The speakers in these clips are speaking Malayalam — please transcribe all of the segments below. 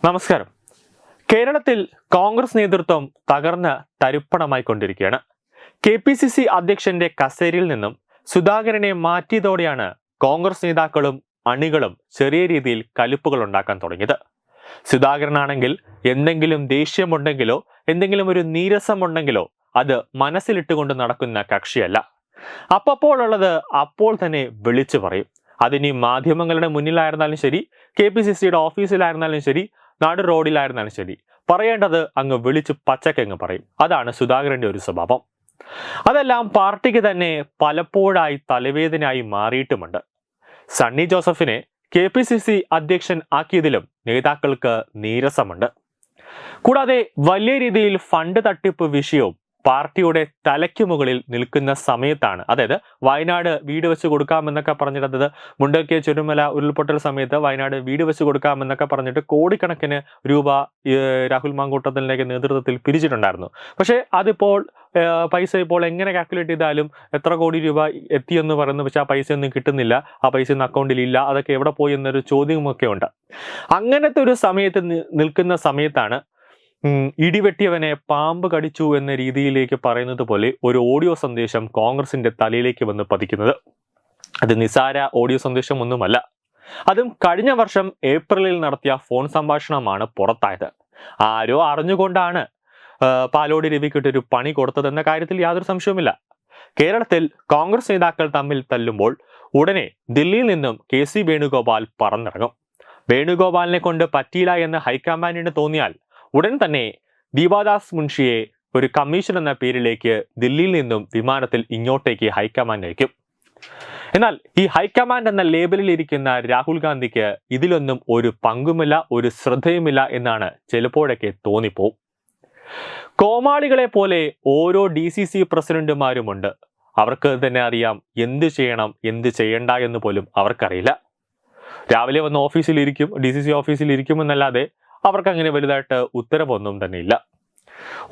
നമസ്കാരം. കേരളത്തിൽ കോൺഗ്രസ് നേതൃത്വം തകർന്ന് തരിപ്പണമായിക്കൊണ്ടിരിക്കുകയാണ്. KPCC അധ്യക്ഷന്റെ കസേരയിൽ നിന്നും സുധാകരനെ മാറ്റിയതോടെയാണ് കോൺഗ്രസ് നേതാക്കളും അണികളും ചെറിയ രീതിയിൽ കലിപ്പുകൾ ഉണ്ടാക്കാൻ തുടങ്ങിയത്. സുധാകരനാണെങ്കിൽ എന്തെങ്കിലും ദേഷ്യമുണ്ടെങ്കിലോ എന്തെങ്കിലും ഒരു നീരസമുണ്ടെങ്കിലോ അത് മനസ്സിലിട്ടുകൊണ്ട് നടക്കുന്ന കക്ഷിയല്ല. അപ്പോഴുള്ളത് അപ്പോൾ തന്നെ വിളിച്ചു പറയും. അതിനി മാധ്യമങ്ങളുടെ മുന്നിലായിരുന്നാലും ശരി, KPCCയുടെ ഓഫീസിലായിരുന്നാലും ശരി, നാട് റോഡിലായിരുന്നാലും ശരി, പറയേണ്ടത് അങ്ങ് വിളിച്ച് പച്ചക്കങ്ങ് പറയും. അതാണ് സുധാകരന്റെ ഒരു സ്വഭാവം. അതെല്ലാം പാർട്ടിക്ക് തന്നെ പലപ്പോഴായി തലവേദനയായി മാറിയിട്ടുമുണ്ട്. സണ്ണി ജോസഫിനെ KPCC അധ്യക്ഷൻ ആക്കിയതിലും നേതാക്കൾക്ക് നീരസമുണ്ട്. കൂടാതെ വലിയ രീതിയിൽ ഫണ്ട് തട്ടിപ്പ് വിഷയവും പാർട്ടിയുടെ തലയ്ക്ക് മുകളിൽ നിൽക്കുന്ന സമയത്താണ്. അതായത് വയനാട് വീട് വെച്ച് കൊടുക്കാമെന്നൊക്കെ പറഞ്ഞിട്ടത് മുണ്ടക്കൈ ചുരമല ഉരുൾപൊട്ടൽ സമയത്ത് വയനാട് വീട് വെച്ച് കൊടുക്കാമെന്നൊക്കെ പറഞ്ഞിട്ട് കോടിക്കണക്കിന് രൂപ രാഹുൽ മാങ്കൂട്ടത്തിൻ്റെ നേതൃത്വത്തിൽ പിരിച്ചിട്ടുണ്ടായിരുന്നു. പക്ഷേ അതിപ്പോൾ പൈസ ഇപ്പോൾ എങ്ങനെ കാൽക്കുലേറ്റ് ചെയ്താലും എത്ര കോടി രൂപ എത്തിയെന്ന് പറയുന്നു. പക്ഷെ ആ പൈസ ഒന്നും കിട്ടുന്നില്ല, ആ പൈസ ഒന്നും അക്കൗണ്ടിൽ ഇല്ല. അതൊക്കെ എവിടെ പോയി എന്നൊരു ചോദ്യമൊക്കെ ഉണ്ട്. അങ്ങനത്തെ ഒരു സമയത്ത് നിൽക്കുന്ന സമയത്താണ് ഇടിവെട്ടിയവനെ പാമ്പ് കടിച്ചു എന്ന രീതിയിലേക്ക് പറയുന്നത് പോലെ ഒരു ഓഡിയോ സന്ദേശം കോൺഗ്രസിന്റെ തലയിലേക്ക് വന്ന് പതിക്കുന്നത്. അത് നിസാര ഓഡിയോ സന്ദേശം ഒന്നുമല്ല. അതും കഴിഞ്ഞ വർഷം ഏപ്രിലിൽ നടത്തിയ ഫോൺ സംഭാഷണമാണ് പുറത്തായത്. ആരോ അറിഞ്ഞുകൊണ്ടാണ് പാലോടി രവിക്കിട്ടൊരു പണി കൊടുത്തതെന്ന കാര്യത്തിൽ യാതൊരു സംശയവുമില്ല. കേരളത്തിൽ കോൺഗ്രസ് നേതാക്കൾ തമ്മിൽ തല്ലുമ്പോൾ ഉടനെ ദില്ലിയിൽ നിന്നും KC വേണുഗോപാൽ പറന്നിറങ്ങും. വേണുഗോപാലിനെ കൊണ്ട് പറ്റിയില്ല എന്ന് ഹൈക്കമാൻഡിന് തോന്നിയാൽ ഉടൻ തന്നെ ദീപാദാസ് മുൻഷിയെ ഒരു കമ്മീഷൻ എന്ന പേരിലേക്ക് ദില്ലിയിൽ നിന്നും വിമാനത്തിൽ ഇങ്ങോട്ടേക്ക് ഹൈക്കമാൻഡ് അയക്കും. എന്നാൽ ഈ ഹൈക്കമാൻഡ് എന്ന ലേബലിൽ ഇരിക്കുന്ന രാഹുൽ ഗാന്ധിക്ക് ഇതിലൊന്നും ഒരു പങ്കുമില്ല, ഒരു ശ്രദ്ധയുമില്ല എന്നാണ് ചിലപ്പോഴൊക്കെ തോന്നിപ്പോവും. കോമാളികളെ പോലെ ഓരോ DCC പ്രസിഡന്റുമാരുമുണ്ട്. അവർക്ക് തന്നെ അറിയാം എന്ത് ചെയ്യണം എന്ത് ചെയ്യണ്ട എന്ന് പോലും അവർക്കറിയില്ല. രാവിലെ വന്ന് ഓഫീസിലിരിക്കും, DCC ഓഫീസിലിരിക്കുമെന്നല്ലാതെ അവർക്ക് അങ്ങനെ വലുതായിട്ട് ഉത്തരവൊന്നും തന്നെ ഇല്ല.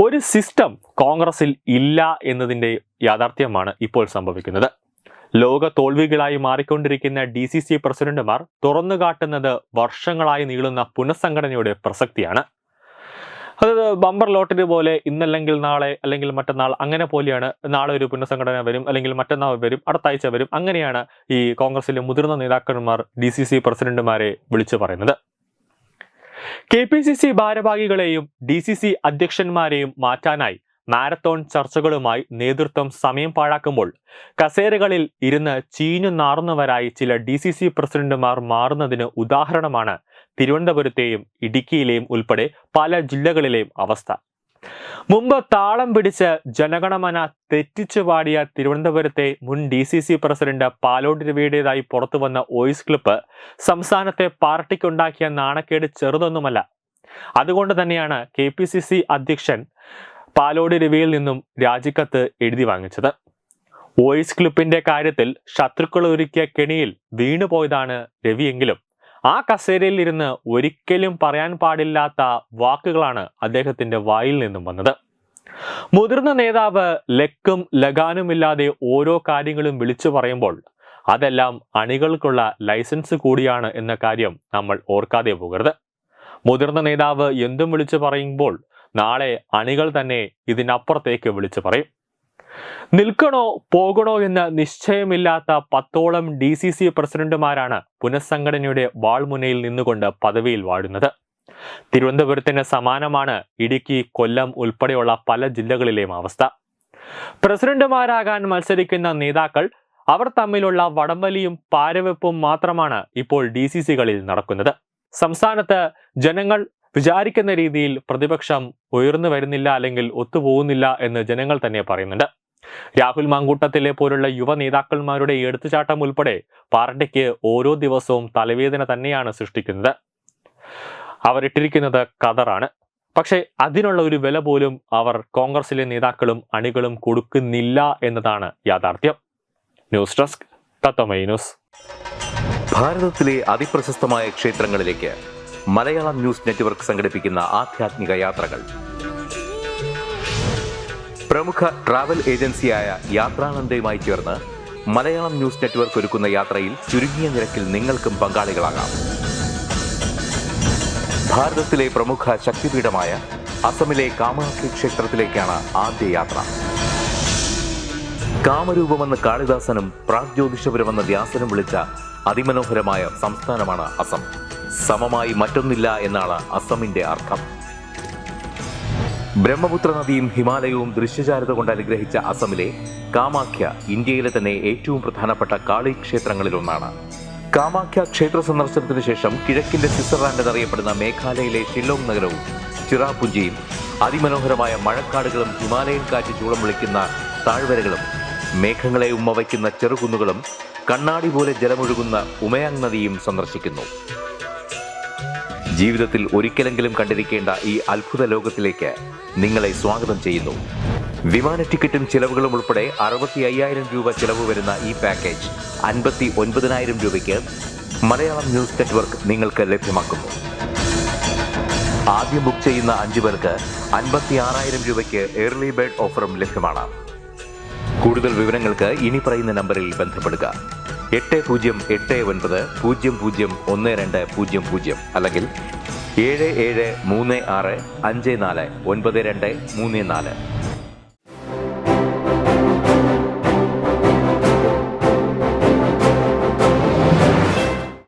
ഒരു സിസ്റ്റം കോൺഗ്രസിൽ ഇല്ല എന്നതിൻ്റെ യാഥാർത്ഥ്യമാണ് ഇപ്പോൾ സംഭവിക്കുന്നത്. ലോക തോൽവികളായി മാറിക്കൊണ്ടിരിക്കുന്ന DCC പ്രസിഡന്റുമാർ തുറന്നു കാട്ടുന്നത് വർഷങ്ങളായി നീളുന്ന പുനഃസംഘടനയുടെ പ്രസക്തിയാണ്. അതായത് ബമ്പർ ലോട്ടറി പോലെ ഇന്നല്ലെങ്കിൽ നാളെ അല്ലെങ്കിൽ മറ്റന്നാൾ അങ്ങനെ പോലെയാണ്. നാളെ ഒരു പുനഃസംഘടന വരും, അല്ലെങ്കിൽ മറ്റന്നാൾ വരും, അടുത്താഴ്ച വരും. അങ്ങനെയാണ് ഈ കോൺഗ്രസിലെ മുതിർന്ന നേതാക്കന്മാർ DCC പ്രസിഡന്റുമാരെ വിളിച്ചു പറയുന്നത്. KPCC ഭാരവാഹികളെയും DCC അധ്യക്ഷന്മാരെയും മാറ്റാനായി മാരത്തോൺ ചർച്ചകളുമായി നേതൃത്വം സമയം പാഴാക്കുമ്പോൾ കസേരകളിൽ ഇരുന്ന് ചീഞ്ഞു നാറുന്നവരായി ചില DCC പ്രസിഡന്റുമാർ മാറുന്നതിന് ഉദാഹരണമാണ് തിരുവനന്തപുരത്തെയും ഇടുക്കിയിലെയും ഉൾപ്പെടെ പല ജില്ലകളിലെയും അവസ്ഥ. മുമ്പ് താളം പിടിച്ച് ജനഗണമന തെറ്റിച്ചു പാടിയ തിരുവനന്തപുരത്തെ മുൻ DCC പ്രസിഡന്റ് പാലോടി രവിയുടേതായി പുറത്തു വന്ന വോയിസ് ക്ലിപ്പ് സംസ്ഥാനത്തെ പാർട്ടിക്കുണ്ടാക്കിയ നാണക്കേട് ചെറുതൊന്നുമല്ല. അതുകൊണ്ട് തന്നെയാണ് KPCC അധ്യക്ഷൻ പാലോടി രവിയിൽ നിന്നും രാജിക്കത്ത് എഴുതി വാങ്ങിച്ചത്. വോയിസ് ക്ലിപ്പിന്റെ കാര്യത്തിൽ ശത്രുക്കൾ ഒരുക്കിയ കെണിയിൽ വീണുപോയതാണ് രവിയെങ്കിലും ആ കസേരയിൽ ഇരുന്ന് ഒരിക്കലും പറയാൻ പാടില്ലാത്ത വാക്കുകളാണ് അദ്ദേഹത്തിന്റെ വായിൽ നിന്നും വന്നത്. മുതിർന്ന നേതാവ് ലക്കും ലഗാനുമില്ലാതെ ഓരോ കാര്യങ്ങളും വിളിച്ചു പറയുമ്പോൾ അതെല്ലാം അണികൾക്കുള്ള ലൈസൻസ് കൂടിയാണ് എന്ന കാര്യം നമ്മൾ ഓർക്കാതെ പോകരുത്. മുതിർന്ന നേതാവ് എന്തും വിളിച്ചു പറയുമ്പോൾ നാളെ അണികൾ തന്നെ ഇതിനപ്പുറത്തേക്ക് വിളിച്ചു പറയും. നിൽക്കണോ പോകണോ എന്ന നിശ്ചയമില്ലാത്ത 10ഓളം DCC പ്രസിഡന്റുമാരാണ് പുനഃസംഘടനയുടെ വാൾമുനയിൽ നിന്നുകൊണ്ട് പദവിയിൽ വാഴുന്നത്. തിരുവനന്തപുരത്തിന് സമാനമാണ് ഇടുക്കി, കൊല്ലം ഉൾപ്പെടെയുള്ള പല ജില്ലകളിലെയും അവസ്ഥ. പ്രസിഡന്റുമാരാകാൻ മത്സരിക്കുന്ന നേതാക്കൾ അവർ തമ്മിലുള്ള വടംവലിയും പാരവെപ്പും മാത്രമാണ് ഇപ്പോൾ DCCകളിൽ നടക്കുന്നത്. സംസ്ഥാനത്ത് ജനങ്ങൾ വിചാരിക്കുന്ന രീതിയിൽ പ്രതിപക്ഷം ഉയർന്നു വരുന്നില്ല, അല്ലെങ്കിൽ ഒത്തുപോകുന്നില്ല എന്ന് ജനങ്ങൾ തന്നെ പറയുന്നുണ്ട്. രാഹുൽ മാങ്കൂട്ടത്തിലെ പോലുള്ള യുവ നേതാക്കന്മാരുടെ എടുത്തുചാട്ടം ഉൾപ്പെടെ പാർട്ടിക്ക് ഓരോ ദിവസവും തലവേദന തന്നെയാണ് സൃഷ്ടിക്കുന്നത്. അവരിട്ടിരിക്കുന്നത് കതറാണ്. പക്ഷേ അതിനുള്ള ഒരു വില പോലും അവർ കോൺഗ്രസിലെ നേതാക്കളും അണികളും കൊടുക്കുന്നില്ല എന്നതാണ് യാഥാർത്ഥ്യം. News desk Tatwamayi news. ഭാരതത്തിലെ അതിപ്രശസ്തമായ ക്ഷേത്രങ്ങളിലേക്ക് മലയാളം ന്യൂസ് നെറ്റ്വർക്ക് സംഘടിപ്പിക്കുന്ന ആധ്യാത്മിക യാത്രകൾ. പ്രമുഖ ട്രാവൽ ഏജൻസിയായ യാത്രാനന്ദയുമായി ചേർന്ന് മലയാളം ന്യൂസ് നെറ്റ്വർക്ക് ഒരുക്കുന്ന യാത്രയിൽ ചുരുങ്ങിയ നിരക്കിൽ നിങ്ങൾക്കും പങ്കാളികളാകാം. ഭാരതത്തിലെ പ്രമുഖ ശക്തിപീഠമായ അസമിലെ കാമാഖ്യ ക്ഷേത്രത്തിലേക്കാണ് ആദ്യ യാത്ര. കാമരൂപമെന്ന് കാളിദാസനും പ്രാഗ്ജ്യോതിഷപുരമെന്ന് വ്യാസനും വിളിച്ച അതിമനോഹരമായ സംസ്ഥാനമാണ് അസം. സമമായി മറ്റൊന്നില്ല എന്നാണ് അസമിന്റെ അർത്ഥം. ബ്രഹ്മപുത്ര നദിയും ഹിമാലയവും ദൃശ്യചാരുത കൊണ്ട് അനുഗ്രഹിച്ച അസമിലെ കാമാഖ്യ ഇന്ത്യയിലെ തന്നെ ഏറ്റവും പ്രധാനപ്പെട്ട കാളി ക്ഷേത്രങ്ങളിലൊന്നാണ്. കാമാഖ്യ ക്ഷേത്ര സന്ദർശനത്തിന് ശേഷം കിഴക്കിന്റെ സ്വിറ്റ്സർലാൻഡ് എന്നറിയപ്പെടുന്ന മേഘാലയയിലെ ഷില്ലോങ് നഗരവും ചിറാപുഞ്ചിയും അതിമനോഹരമായ മഴക്കാടുകളും ഹിമാലയൻ കാറ്റ് ചൂളം വിളിക്കുന്ന താഴ്വരകളും മേഘങ്ങളെ ഉമ്മവയ്ക്കുന്ന ചെറുകുന്നുകളും കണ്ണാടി പോലെ ജലമൊഴുകുന്ന ഉമയാങ് നദിയും സന്ദർശിക്കുന്നു. ജീവിതത്തിൽ ഒരിക്കലെങ്കിലും കണ്ടിരിക്കേണ്ട ഈ അത്ഭുത ലോകത്തിലേക്ക് നിങ്ങളെ സ്വാഗതം ചെയ്യുന്നു. വിമാന ടിക്കറ്റും ചിലവുകളും ഉൾപ്പെടെ 65,000 രൂപ ചിലവ് വരുന്ന ഈ പാക്കേജ് 59,000 രൂപയ്ക്ക് മലയാളം ന്യൂസ് നെറ്റ്വർക്ക് നിങ്ങൾക്ക് ലഭ്യമാക്കുന്നു. ആദ്യം ബുക്ക് ചെയ്യുന്ന 5 പേർക്ക് 56,000 രൂപയ്ക്ക് ഏർലി ബേർഡ് ഓഫറും ലഭ്യമാണ്. കൂടുതൽ വിവരങ്ങൾക്ക് ഇനി പറയുന്ന നമ്പറിൽ ബന്ധപ്പെടുക. 8089001200 അല്ലെങ്കിൽ 7736549234.